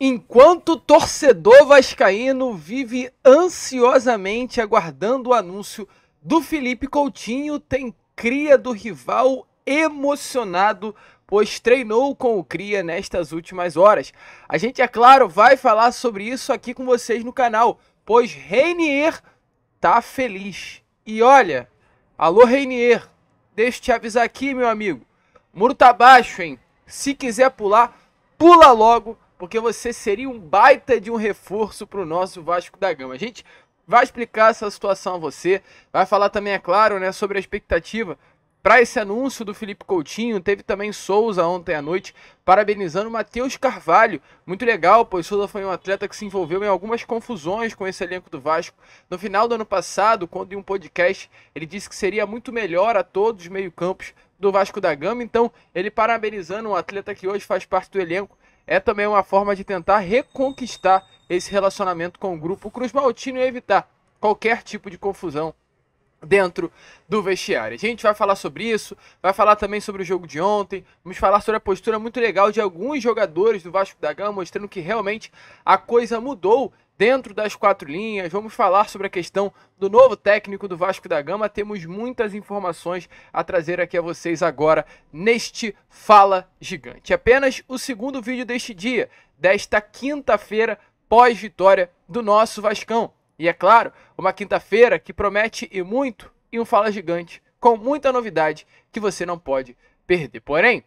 Enquanto o torcedor vascaíno vive ansiosamente aguardando o anúncio do Felipe Coutinho, tem cria do rival emocionado, pois treinou com o cria nestas últimas horas. A gente, é claro, vai falar sobre isso aqui com vocês no canal, pois Reinier tá feliz. E olha, alô Reinier, deixa eu te avisar aqui, meu amigo, o muro tá baixo, hein? Se quiser pular, pula logo, porque você seria um baita de um reforço para o nosso Vasco da Gama. A gente vai explicar essa situação a você, vai falar também, é claro, né, sobre a expectativa para esse anúncio do Felipe Coutinho. Teve também Souza ontem à noite, parabenizando o Matheus Carvalho. Muito legal, pois Souza foi um atleta que se envolveu em algumas confusões com esse elenco do Vasco. No final do ano passado, quando em um podcast, ele disse que seria muito melhor a todos os meio-campos do Vasco da Gama. Então, ele parabenizando um atleta que hoje faz parte do elenco, é também uma forma de tentar reconquistar esse relacionamento com o grupo Cruz Maltino e evitar qualquer tipo de confusão dentro do vestiário. A gente vai falar sobre isso, vai falar também sobre o jogo de ontem, vamos falar sobre a postura muito legal de alguns jogadores do Vasco da Gama, mostrando que realmente a coisa mudou dentro das quatro linhas. Vamos falar sobre a questão do novo técnico do Vasco da Gama. Temos muitas informações a trazer aqui a vocês agora neste Fala Gigante. Apenas o segundo vídeo deste dia, desta quinta-feira, pós-vitória do nosso Vascão. E é claro, uma quinta-feira que promete e muito, e um Fala Gigante com muita novidade que você não pode perder. Porém,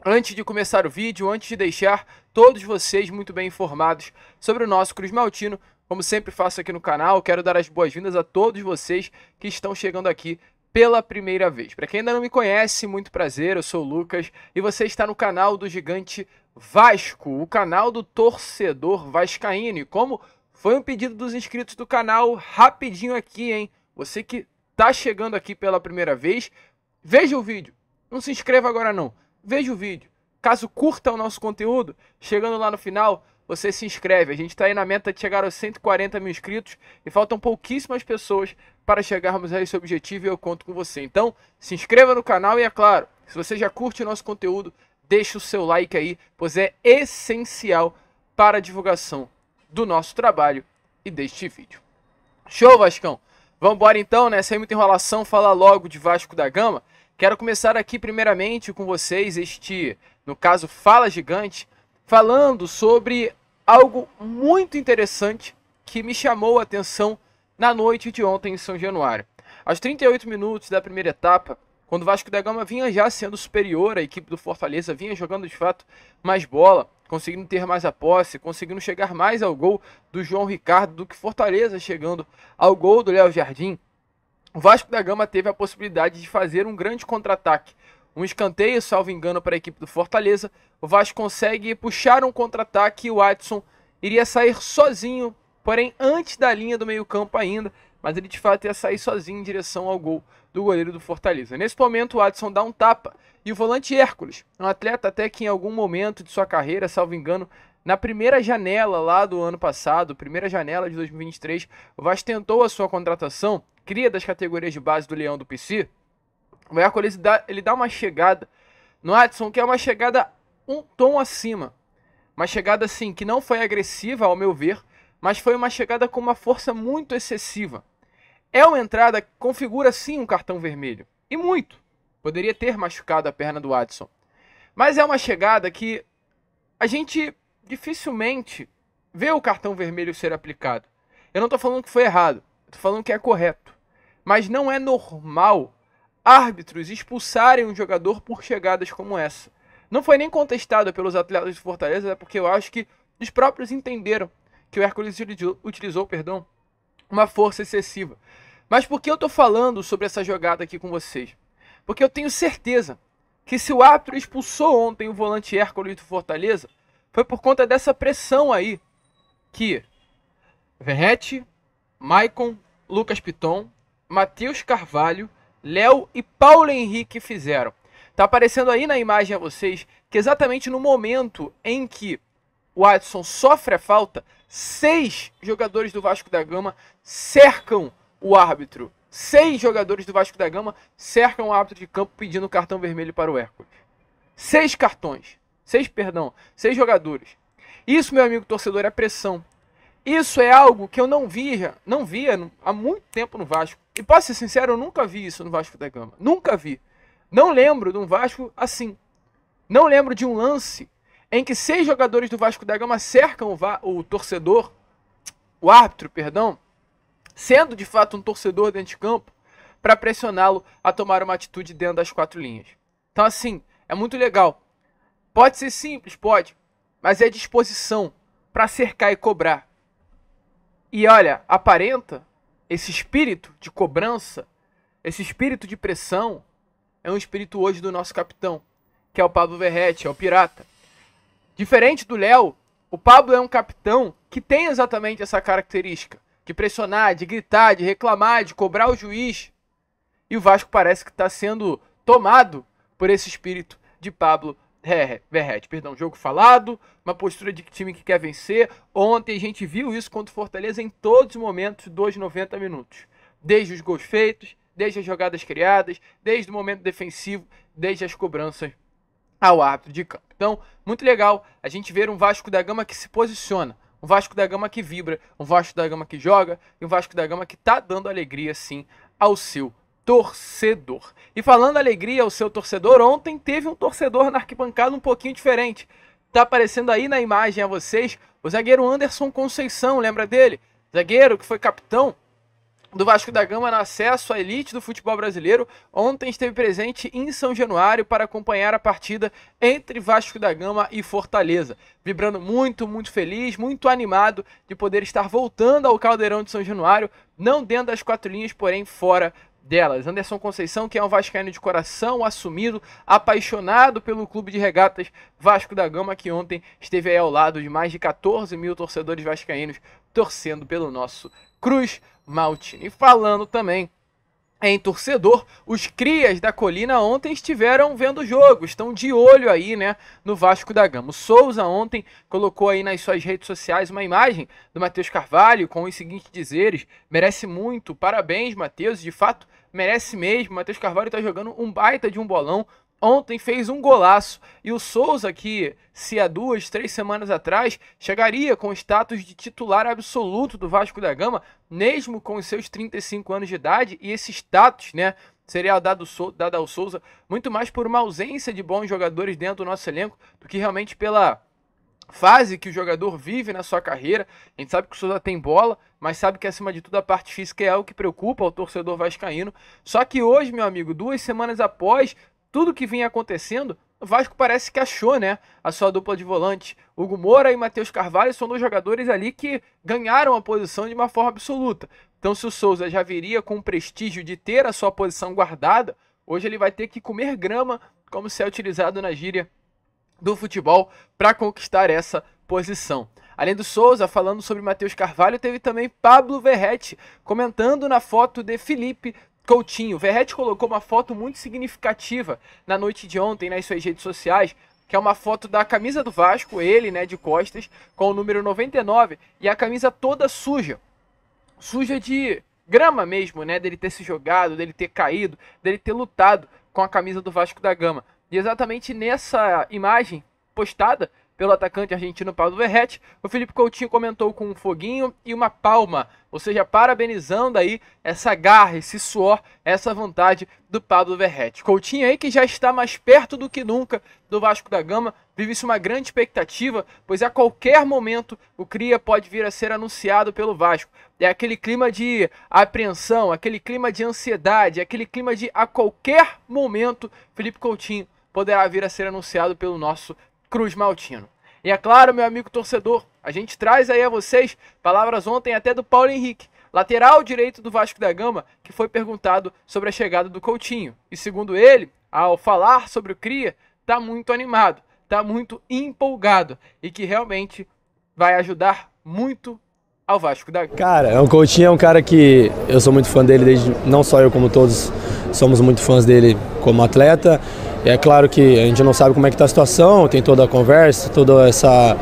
antes de começar o vídeo, antes de deixar todos vocês muito bem informados sobre o nosso Cruz Maltino, como sempre faço aqui no canal, quero dar as boas-vindas a todos vocês que estão chegando aqui pela primeira vez. Para quem ainda não me conhece, muito prazer, eu sou o Lucas e você está no canal do Gigante Vasco, o canal do torcedor vascaíno. E como foi um pedido dos inscritos do canal, rapidinho aqui, hein? Você que está chegando aqui pela primeira vez, veja o vídeo, não se inscreva agora não. Veja o vídeo. Caso curta o nosso conteúdo, chegando lá no final, você se inscreve. A gente está aí na meta de chegar aos 140 mil inscritos e faltam pouquíssimas pessoas para chegarmos a esse objetivo e eu conto com você. Então, se inscreva no canal e, é claro, se você já curte o nosso conteúdo, deixa o seu like aí, pois é essencial para a divulgação do nosso trabalho e deste vídeo. Show, Vascão? Vamos embora então, né? Sem muita enrolação, falar logo de Vasco da Gama. Quero começar aqui primeiramente com vocês no caso, Fala Gigante, falando sobre algo muito interessante que me chamou a atenção na noite de ontem em São Januário. Aos 38 minutos da primeira etapa, quando o Vasco da Gama vinha já sendo superior à equipe do Fortaleza, vinha jogando de fato mais bola, conseguindo ter mais a posse, conseguindo chegar mais ao gol do João Ricardo do que Fortaleza chegando ao gol do Léo Jardim, o Vasco da Gama teve a possibilidade de fazer um grande contra-ataque. Um escanteio, salvo engano, para a equipe do Fortaleza. O Vasco consegue puxar um contra-ataque e o Adson iria sair sozinho, porém antes da linha do meio-campo ainda, mas ele de fato ia sair sozinho em direção ao gol do goleiro do Fortaleza. Nesse momento o Adson dá um tapa e o volante Hércules, um atleta até que em algum momento de sua carreira, salvo engano, na primeira janela lá do ano passado, primeira janela de 2023, o Vasco tentou a sua contratação, cria das categorias de base do Leão do PC. O Hércules ele dá uma chegada no Adson, que é uma chegada um tom acima. Uma chegada assim que não foi agressiva ao meu ver, mas foi uma chegada com uma força muito excessiva. É uma entrada que configura sim um cartão vermelho. E muito. Poderia ter machucado a perna do Adson. Mas é uma chegada que a gente dificilmente vê o cartão vermelho ser aplicado. Eu não estou falando que foi errado. Estou falando que é correto. Mas não é normal árbitros expulsarem um jogador por chegadas como essa. Não foi nem contestado pelos atletas de Fortaleza, porque eu acho que os próprios entenderam que o Hércules utilizou uma força excessiva. Mas por que eu estou falando sobre essa jogada aqui com vocês? Porque eu tenho certeza que se o árbitro expulsou ontem o volante Hércules do Fortaleza, foi por conta dessa pressão aí que Verratti, Maicon, Lucas Piton, Matheus Carvalho, Léo e Paulo Henrique fizeram. Tá aparecendo aí na imagem a vocês que exatamente no momento em que o Adson sofre a falta, 6 jogadores do Vasco da Gama cercam o árbitro. 6 jogadores do Vasco da Gama cercam o árbitro de campo pedindo cartão vermelho para o Hércules. 6 jogadores. Isso, meu amigo torcedor, é pressão. Isso é algo que eu não via há muito tempo no Vasco. E posso ser sincero, eu nunca vi isso no Vasco da Gama. Nunca vi. Não lembro de um Vasco assim. Não lembro de um lance em que 6 jogadores do Vasco da Gama cercam o torcedor, o árbitro, perdão, sendo de fato um torcedor dentro de campo, para pressioná-lo a tomar uma atitude dentro das 4 linhas. Então assim, é muito legal. Pode ser simples, pode, mas é disposição para cercar e cobrar. E olha, aparenta esse espírito de cobrança, esse espírito de pressão, é um espírito hoje do nosso capitão, que é o Pablo Verratti, é o Pirata. Diferente do Léo, o Pablo é um capitão que tem exatamente essa característica, de pressionar, de gritar, de reclamar, de cobrar o juiz. E o Vasco parece que está sendo tomado por esse espírito de Pablo Verratti. Perdão, jogo falado, uma postura de time que quer vencer. Ontem a gente viu isso contra o Fortaleza em todos os momentos dos 90 minutos. Desde os gols feitos, desde as jogadas criadas, desde o momento defensivo, desde as cobranças ao árbitro de campo. Então, muito legal a gente ver um Vasco da Gama que se posiciona, um Vasco da Gama que vibra, um Vasco da Gama que joga e um Vasco da Gama que está dando alegria, sim, ao seu torcedor. E falando alegria ao seu torcedor, ontem teve um torcedor na arquibancada um pouquinho diferente. Tá aparecendo aí na imagem a vocês o zagueiro Anderson Conceição, lembra dele? Zagueiro que foi capitão do Vasco da Gama no acesso à elite do futebol brasileiro. Ontem esteve presente em São Januário para acompanhar a partida entre Vasco da Gama e Fortaleza. Vibrando muito, muito feliz, muito animado de poder estar voltando ao Caldeirão de São Januário, não dentro das 4 linhas, porém fora delas. Anderson Conceição, que é um vascaíno de coração, assumido, apaixonado pelo clube de regatas Vasco da Gama, que ontem esteve aí ao lado de mais de 14 mil torcedores vascaínos torcendo pelo nosso Cruz Maltino. E falando também em torcedor, os crias da Colina ontem estiveram vendo o jogo, estão de olho aí, né, no Vasco da Gama. O Souza ontem colocou aí nas suas redes sociais uma imagem do Matheus Carvalho com os seguintes dizeres: merece muito, parabéns Matheus, de fato merece mesmo, Matheus Carvalho está jogando um baita de um bolão. Ontem fez um golaço e o Souza, que se há 2, 3 semanas atrás chegaria com o status de titular absoluto do Vasco da Gama, mesmo com os seus 35 anos de idade, e esse status, né, seria dado ao Souza muito mais por uma ausência de bons jogadores dentro do nosso elenco do que realmente pela fase que o jogador vive na sua carreira. A gente sabe que o Souza tem bola, mas sabe que acima de tudo a parte física é algo que preocupa o torcedor vascaíno. Só que hoje, meu amigo, 2 semanas após tudo que vinha acontecendo, o Vasco parece que achou, né, a sua dupla de volante. Hugo Moura e Matheus Carvalho são 2 jogadores ali que ganharam a posição de uma forma absoluta. Então, se o Souza já viria com o prestígio de ter a sua posição guardada, hoje ele vai ter que comer grama, como se é utilizado na gíria do futebol, para conquistar essa posição. Além do Souza, falando sobre Matheus Carvalho, teve também Pablo Verratti comentando na foto de Felipe Coutinho. Verratti colocou uma foto muito significativa na noite de ontem nas suas redes sociais, que é uma foto da camisa do Vasco, ele, né, de costas, com o número 99, e a camisa toda suja. Suja de grama mesmo, né, dele ter se jogado, dele ter caído, dele ter lutado com a camisa do Vasco da Gama. E exatamente nessa imagem postada pelo atacante argentino Pablo Verratti, o Felipe Coutinho comentou com um foguinho e uma palma, ou seja, parabenizando aí essa garra, esse suor, essa vontade do Pablo Verratti. Coutinho aí que já está mais perto do que nunca do Vasco da Gama, vive-se uma grande expectativa, pois a qualquer momento o Cria pode vir a ser anunciado pelo Vasco. É aquele clima de apreensão, aquele clima de ansiedade, aquele clima de a qualquer momento Felipe Coutinho poderá vir a ser anunciado pelo nosso Cruz Maltino. E é claro, meu amigo torcedor, a gente traz aí a vocês palavras ontem até do Paulo Henrique, lateral direito do Vasco da Gama, que foi perguntado sobre a chegada do Coutinho. E segundo ele, ao falar sobre o Cria, está muito animado, está muito empolgado e que realmente vai ajudar muito ao Vasco da Gama. Cara, o Coutinho é um cara que eu sou muito fã dele, desde, não só eu como todos somos muito fãs dele como atleta. E é claro que a gente não sabe como é que está a situação, tem toda a conversa, toda essa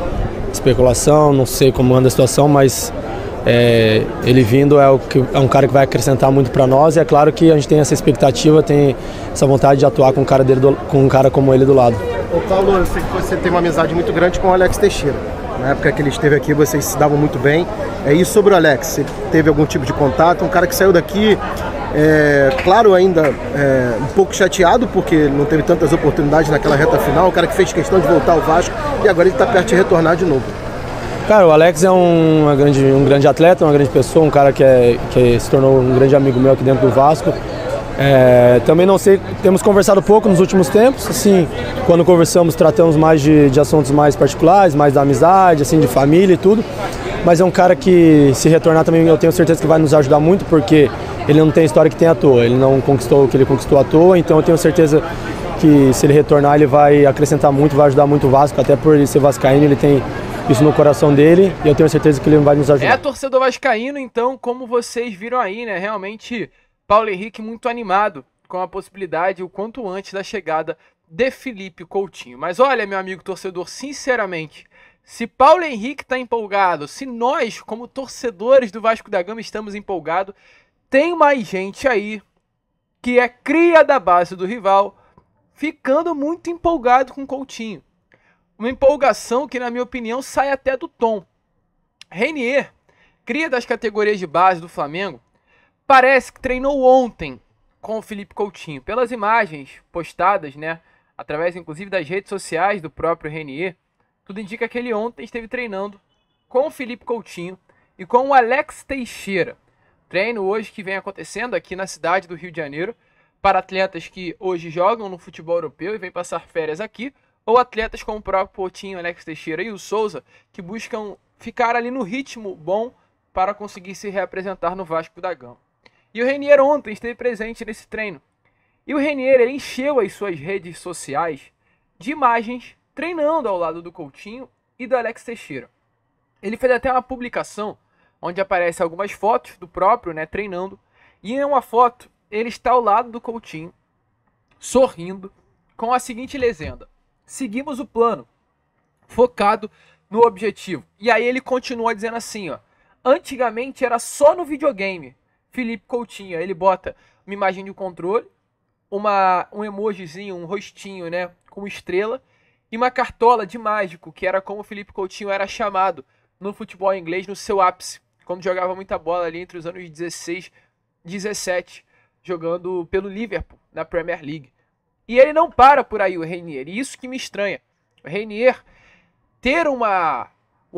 especulação, não sei como anda a situação, mas ele vindo é um cara que vai acrescentar muito para nós, e é claro que a gente tem essa expectativa, tem essa vontade de atuar com um cara como ele do lado. Ô Paulo, eu sei que você tem uma amizade muito grande com o Alex Teixeira. Na época que ele esteve aqui, vocês se davam muito bem. E sobre o Alex, você teve algum tipo de contato? Um cara que saiu daqui, claro, ainda um pouco chateado, porque não teve tantas oportunidades naquela reta final. Um cara que fez questão de voltar ao Vasco e agora ele está perto de retornar de novo. Cara, o Alex é um grande atleta, uma grande pessoa, um cara que se tornou um grande amigo meu aqui dentro do Vasco. Também não sei, temos conversado pouco nos últimos tempos, assim, quando conversamos tratamos mais de assuntos mais particulares, mais da amizade, assim, de família e tudo, mas é um cara que, se retornar também, eu tenho certeza que vai nos ajudar muito, porque ele não tem história que tem à toa, ele não conquistou o que ele conquistou à toa, então eu tenho certeza que se ele retornar ele vai acrescentar muito, vai ajudar muito o Vasco, até por ele ser vascaíno, ele tem isso no coração dele, e eu tenho certeza que ele vai nos ajudar. Torcedor vascaíno, então, como vocês viram aí, né, realmente Paulo Henrique muito animado com a possibilidade o quanto antes da chegada de Felipe Coutinho. Mas olha, meu amigo torcedor, sinceramente, se Paulo Henrique está empolgado, se nós, como torcedores do Vasco da Gama, estamos empolgados, tem mais gente aí que é cria da base do rival, ficando muito empolgado com Coutinho. Uma empolgação que, na minha opinião, sai até do tom. Reinier, cria das categorias de base do Flamengo, parece que treinou ontem com o Felipe Coutinho. Pelas imagens postadas, né, através inclusive das redes sociais do próprio Reinier, tudo indica que ele ontem esteve treinando com o Felipe Coutinho e com o Alex Teixeira. Treino hoje que vem acontecendo aqui na cidade do Rio de Janeiro para atletas que hoje jogam no futebol europeu e vêm passar férias aqui, ou atletas como o próprio Coutinho, Alex Teixeira e o Souza, que buscam ficar ali no ritmo bom para conseguir se reapresentar no Vasco da Gama. E o Reinier ontem esteve presente nesse treino. E o Reinier encheu as suas redes sociais de imagens treinando ao lado do Coutinho e do Alex Teixeira. Ele fez até uma publicação onde aparecem algumas fotos do próprio, né, treinando. E em uma foto ele está ao lado do Coutinho, sorrindo, com a seguinte legenda: seguimos o plano, focado no objetivo. E aí ele continua dizendo assim, ó: antigamente era só no videogame. Felipe Coutinho, ele bota uma imagem de um controle, um emojizinho, um rostinho, né, com estrela, e uma cartola de mágico, que era como o Felipe Coutinho era chamado no futebol inglês no seu ápice, quando jogava muita bola ali entre os anos 16 e 17, jogando pelo Liverpool na Premier League. E ele não para por aí, o Reinier, e isso que me estranha. O Reinier ter um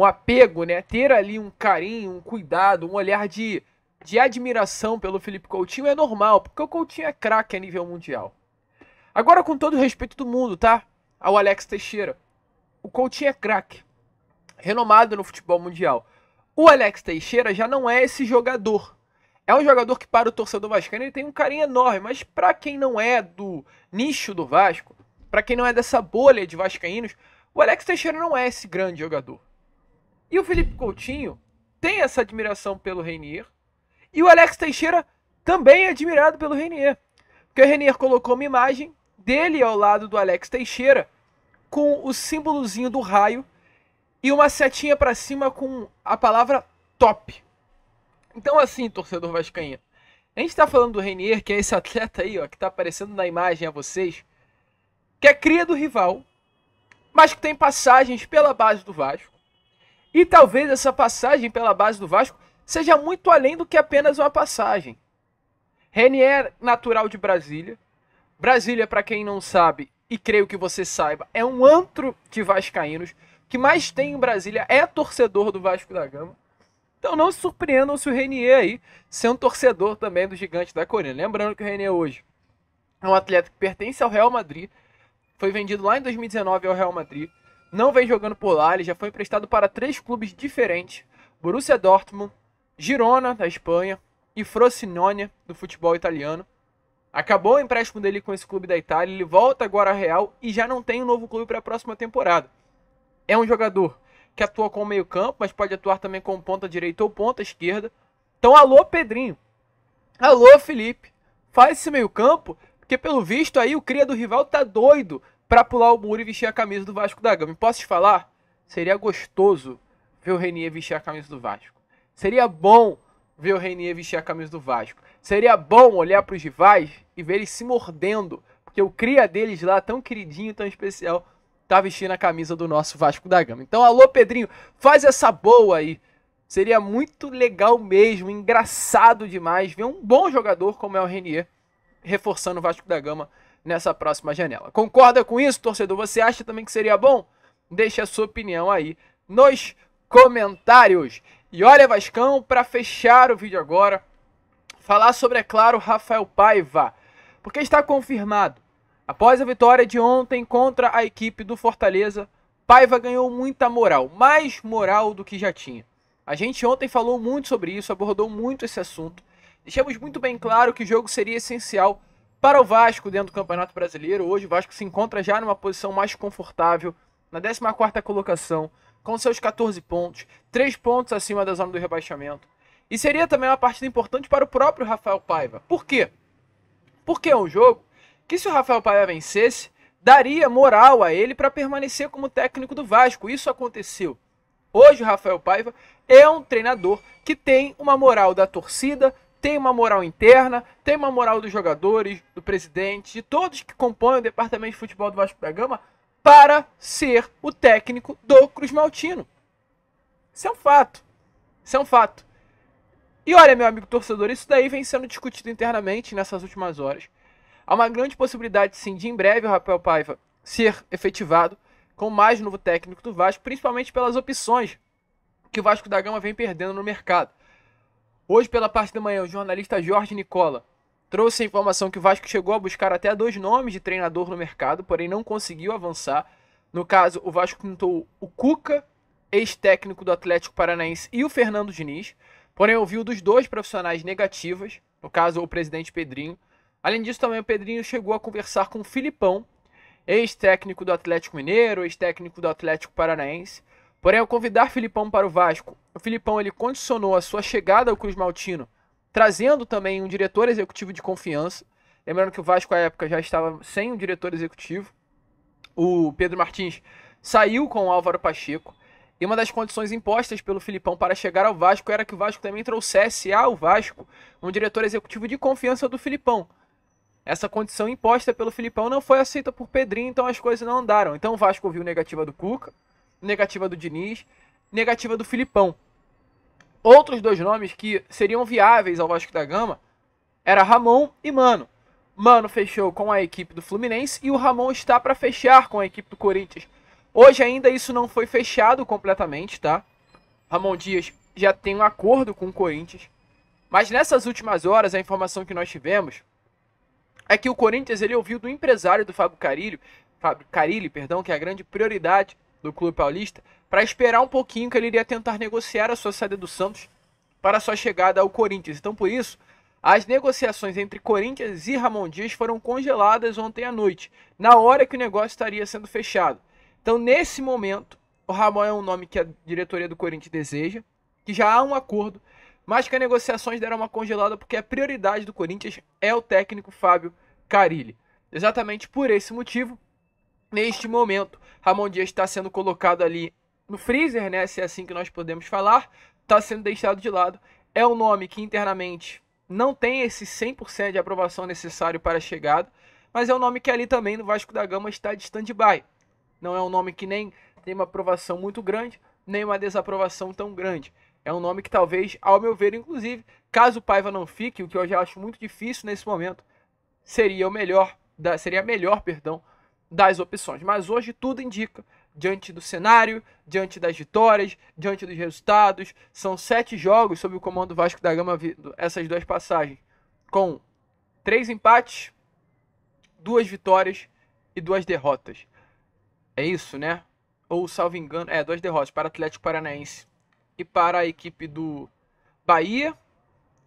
apego, né, ter ali um carinho, um cuidado, um olhar de admiração pelo Felipe Coutinho é normal, porque o Coutinho é craque a nível mundial. Agora, com todo o respeito do mundo, tá? Ao Alex Teixeira, o Coutinho é craque, renomado no futebol mundial. O Alex Teixeira já não é esse jogador. É um jogador que, para o torcedor vascaíno, ele tem um carinho enorme, mas para quem não é do nicho do Vasco, para quem não é dessa bolha de vascaínos, o Alex Teixeira não é esse grande jogador. E o Felipe Coutinho tem essa admiração pelo Reinier, e o Alex Teixeira também é admirado pelo Reinier, porque o Reinier colocou uma imagem dele ao lado do Alex Teixeira com o símbolozinho do raio e uma setinha para cima com a palavra top. Então assim, torcedor vascaíno, a gente está falando do Reinier, que é esse atleta aí, ó, que está aparecendo na imagem a vocês, que é cria do rival, mas que tem passagens pela base do Vasco. E talvez essa passagem pela base do Vasco seja muito além do que apenas uma passagem. Reinier, natural de Brasília. Brasília, para quem não sabe, e creio que você saiba, é um antro de vascaínos. O que mais tem em Brasília é torcedor do Vasco da Gama. Então não se surpreendam se o Reinier aí ser um torcedor também do Gigante da Colina. Lembrando que o Reinier hoje é um atleta que pertence ao Real Madrid. Foi vendido lá em 2019 ao Real Madrid. Não vem jogando por lá, ele já foi emprestado para 3 clubes diferentes: Borussia Dortmund, Girona, da Espanha, e Frosinone, do futebol italiano. Acabou o empréstimo dele com esse clube da Itália, ele volta agora ao Real e já não tem um novo clube para a próxima temporada. É um jogador que atua como meio campo, mas pode atuar também como ponta direita ou ponta esquerda. Então alô Pedrinho, alô Felipe, faz esse meio campo, porque pelo visto aí o cria do rival tá doido para pular o muro e vestir a camisa do Vasco da Gama. E posso te falar? Seria gostoso ver o Reinier vestir a camisa do Vasco. Seria bom ver o Reinier vestir a camisa do Vasco. Seria bom olhar para os rivais e ver eles se mordendo, porque o cria deles lá, tão queridinho, tão especial, tá vestindo a camisa do nosso Vasco da Gama. Então, alô, Pedrinho, faz essa boa aí. Seria muito legal mesmo, engraçado demais ver um bom jogador como é o Renier reforçando o Vasco da Gama nessa próxima janela. Concorda com isso, torcedor? Você acha também que seria bom? Deixe a sua opinião aí nos comentários. E olha, Vascão, para fechar o vídeo agora, falar sobre, é claro, Rafael Paiva, porque está confirmado. Após a vitória de ontem contra a equipe do Fortaleza, Paiva ganhou muita moral, mais moral do que já tinha. A gente ontem falou muito sobre isso, abordou muito esse assunto. Deixamos muito bem claro que o jogo seria essencial para o Vasco dentro do Campeonato Brasileiro. Hoje o Vasco se encontra já numa posição mais confortável, na 14ª colocação, com seus 14 pontos, 3 pontos acima da zona do rebaixamento. E seria também uma partida importante para o próprio Rafael Paiva. Por quê? Porque é um jogo que, se o Rafael Paiva vencesse, daria moral a ele para permanecer como técnico do Vasco. Isso aconteceu. Hoje o Rafael Paiva é um treinador que tem uma moral da torcida, tem uma moral interna, tem uma moral dos jogadores, do presidente, de todos que compõem o departamento de futebol do Vasco da Gama para ser o técnico do Cruz Maltino. Isso é um fato. Isso é um fato. E olha, meu amigo torcedor, isso daí vem sendo discutido internamente nessas últimas horas. Há uma grande possibilidade, sim, de em breve o Rafael Paiva ser efetivado com o mais novo técnico do Vasco, principalmente pelas opções que o Vasco da Gama vem perdendo no mercado. Hoje, pela parte da manhã, o jornalista Jorge Nicola trouxe a informação que o Vasco chegou a buscar até 2 nomes de treinador no mercado, porém não conseguiu avançar. No caso, o Vasco tentou o Cuca, ex-técnico do Atlético Paranaense, e o Fernando Diniz, porém ouviu dos 2 profissionais negativas, no caso o presidente Pedrinho. Além disso, também o Pedrinho chegou a conversar com o Filipão, ex-técnico do Atlético Mineiro, ex-técnico do Atlético Paranaense. Porém, ao convidar Filipão para o Vasco, o Filipão ele condicionou a sua chegada ao Cruz Maltino, trazendo também um diretor executivo de confiança. Lembrando que o Vasco, à época, já estava sem um diretor executivo. O Pedro Martins saiu com o Álvaro Pacheco. E uma das condições impostas pelo Filipão para chegar ao Vasco era que o Vasco também trouxesse ao Vasco um diretor executivo de confiança do Filipão. Essa condição imposta pelo Filipão não foi aceita por Pedrinho, então as coisas não andaram. Então o Vasco ouviu negativa do Cuca, negativa do Diniz, negativa do Filipão. Outros 2 nomes que seriam viáveis ao Vasco da Gama era Ramon e Mano. Mano fechou com a equipe do Fluminense e o Ramon está para fechar com a equipe do Corinthians. Hoje ainda isso não foi fechado completamente, tá? Ramon Dias já tem um acordo com o Corinthians. Mas nessas últimas horas, a informação que nós tivemos é que o Corinthians ele ouviu do empresário do Fábio Carille, que é a grande prioridade do clube paulista, para esperar um pouquinho que ele iria tentar negociar a sua saída do Santos para a sua chegada ao Corinthians. Então, por isso, as negociações entre Corinthians e Ramon Dias foram congeladas ontem à noite, na hora que o negócio estaria sendo fechado. Então, nesse momento, o Ramon é um nome que a diretoria do Corinthians deseja, que já há um acordo, mas que as negociações deram uma congelada porque a prioridade do Corinthians é o técnico Fábio Carille. Exatamente por esse motivo, neste momento, Ramon Dias está sendo colocado ali no freezer, né? Se é assim que nós podemos falar, está sendo deixado de lado. É um nome que internamente não tem esse 100% de aprovação necessário para a chegada, mas é um nome que ali também no Vasco da Gama está de stand-by. Não é um nome que nem tem uma aprovação muito grande, nem uma desaprovação tão grande. É um nome que talvez, ao meu ver, inclusive, caso o Paiva não fique, o que eu já acho muito difícil nesse momento, seria a melhor das opções. Mas hoje tudo indica, diante do cenário, diante das vitórias, diante dos resultados, são 7 jogos sob o comando do Vasco da Gama, essas 2 passagens, com 3 empates, 2 vitórias e 2 derrotas. É isso, né? Ou, salvo engano, 2 derrotas para o Atlético Paranaense e para a equipe do Bahia.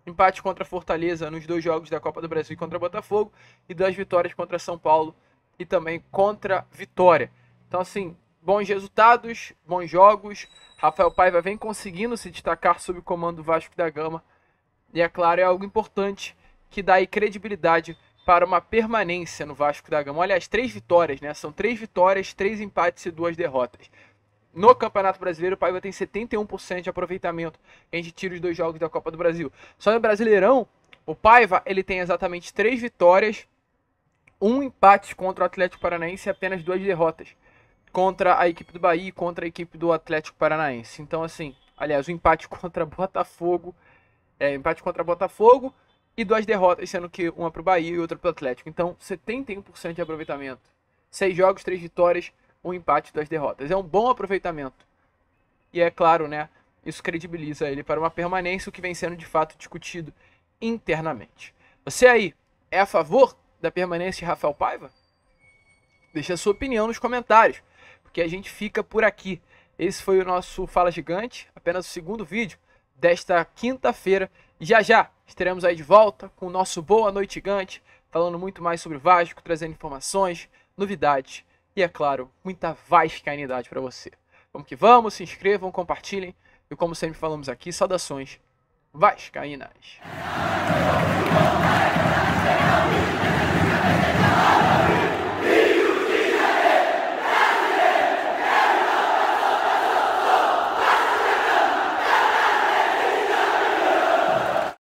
Empate contra a Fortaleza nos 2 jogos da Copa do Brasil e contra o Botafogo. E 2 vitórias contra São Paulo e também contra Vitória. Então, assim, bons resultados, bons jogos. Rafael Paiva vem conseguindo se destacar sob o comando do Vasco da Gama. E, é claro, é algo importante que dá aí credibilidade para uma permanência no Vasco da Gama. Aliás, 3 vitórias, né? São 3 vitórias, 3 empates e 2 derrotas. No Campeonato Brasileiro, o Paiva tem 71% de aproveitamento em tiro os 2 jogos da Copa do Brasil. Só no Brasileirão, o Paiva ele tem exatamente 3 vitórias, 1 empate contra o Atlético Paranaense e apenas 2 derrotas. contra a equipe do Bahia e contra a equipe do Atlético Paranaense. Então, assim, aliás, o empate contra Botafogo, e 2 derrotas, sendo que uma para o Bahia e outra para o Atlético. Então, 71% de aproveitamento. 6 jogos, 3 vitórias, 1 empate, 2 derrotas. É um bom aproveitamento. E é claro, né, isso credibiliza ele para uma permanência, o que vem sendo de fato discutido internamente. Você aí é a favor da permanência de Rafael Paiva? Deixa a sua opinião nos comentários, porque a gente fica por aqui. Esse foi o nosso Fala Gigante, apenas o segundo vídeo desta quinta-feira. Já já estaremos aí de volta com o nosso Boa Noite Gigante, falando muito mais sobre o Vasco, trazendo informações, novidades e, é claro, muita vascainidade para você. Vamos que vamos, se inscrevam, compartilhem e, como sempre falamos aqui, saudações vascaínas.